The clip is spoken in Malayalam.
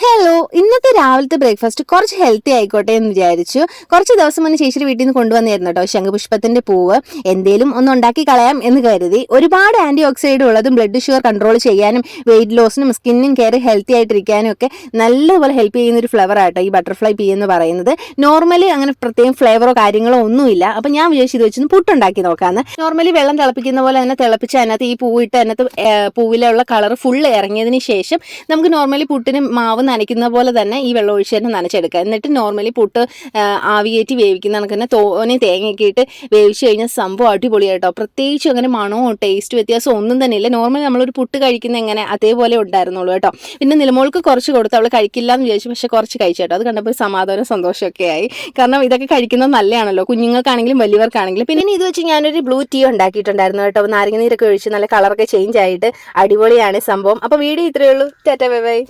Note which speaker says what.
Speaker 1: ഹലോ, ഇന്നത്തെ രാവിലത്തെ ബ്രേക്ക്ഫാസ്റ്റ് കുറച്ച് ഹെൽത്തി ആയിക്കോട്ടെ എന്ന് വിചാരിച്ചു. കുറച്ച് ദിവസം മുന്നേ ചേച്ചിയുടെ വീട്ടിൽ നിന്ന് കൊണ്ടുവന്നായിരുന്നു കേട്ടോ ശംഖുപുഷ്പത്തിന്റെ പൂവ്. എന്തേലും ഒന്ന് ഉണ്ടാക്കി കളയാം എന്ന് കരുതി. ഒരുപാട് ആന്റി ഓക്സിഡന്റ് ഉള്ളതും ബ്ലഡ് ഷുഗർ കൺട്രോൾ ചെയ്യാനും വെയിറ്റ് ലോസിനും സ്കിന്നും കെയർ ഹെൽത്തി ആയിട്ടിരിക്കാനും ഒക്കെ നല്ലതുപോലെ ഹെൽപ്പ് ചെയ്യുന്ന ഒരു ഫ്ലവർ ആട്ടോ ഈ ബട്ടർഫ്ലൈ പീ എന്ന് പറയുന്നത്. നോർമലി അങ്ങനെ പ്രത്യേകം ഫ്ലേവറോ കാര്യങ്ങളോ ഒന്നുമില്ല. അപ്പൊ ഞാൻ വിചാരിച്ചു ഇത് വെച്ചൊന്ന് പുട്ടുണ്ടാക്കി നോക്കാന്ന്. നോർമലി വെള്ളം തിളപ്പിക്കുന്ന പോലെ തന്നെ തിളപ്പിച്ച് അതിനകത്ത് ഈ പൂവിട്ട് അതിനകത്ത് പൂവിലുള്ള കളർ ഫുള്ള് ഇറങ്ങിയതിന് ശേഷം നമുക്ക് നോർമലി പുട്ടിന് മാവ് നനയ്ക്കുന്ന പോലെ തന്നെ ഈ വെള്ളം ഒഴിച്ച് തന്നെ നനച്ചെടുക്കുക. എന്നിട്ട് നോർമലി പുട്ട് ആവിയേറ്റി വേവിക്കുന്ന കണക്ക് തന്നെ തോനെ തേങ്ങയൊക്കെ ഇട്ട് വേവിച്ച് കഴിഞ്ഞാൽ സംഭവം അടിപൊളിയായിട്ടോ. പ്രത്യേകിച്ച് അങ്ങനെ മണമോ ടേസ്റ്റ് വ്യത്യാസം ഒന്നും തന്നെ ഇല്ല. നോർമലി നമ്മളൊരു പുട്ട് കഴിക്കുന്ന എങ്ങനെ അതേപോലെ ഉണ്ടായിരുന്നുള്ളൂ കേട്ടോ. പിന്നെ നിലമോൾക്ക് കുറച്ച് കൊടുത്ത് അവൾ കഴിക്കില്ല എന്ന് വിചാരിച്ചു, പക്ഷെ കുറച്ച് കഴിച്ചു കേട്ടോ. അത് കണ്ടപ്പോൾ സമാധാനം സന്തോഷമൊക്കെ ആയി. കാരണം ഇതൊക്കെ കഴിക്കുന്നത് നല്ലതാണല്ലോ, കുഞ്ഞുങ്ങൾക്കാണെങ്കിലും വലിയവർക്കാണെങ്കിലും. പിന്നെ ഇത് വെച്ച് ഞാനൊരു ബ്ലൂ ടീ ഉണ്ടാക്കിയിട്ടുണ്ടായിരുന്നു കേട്ടോ. നാരങ്ങ നീരൊക്കെ ഒഴിച്ച് നല്ല കളറൊക്കെ ചേഞ്ച് ആയിട്ട് അടിപൊളിയാണ് സംഭവം. അപ്പോൾ വീഡിയോ ഇത്രയേ ഉള്ളൂ. Tata bye bye.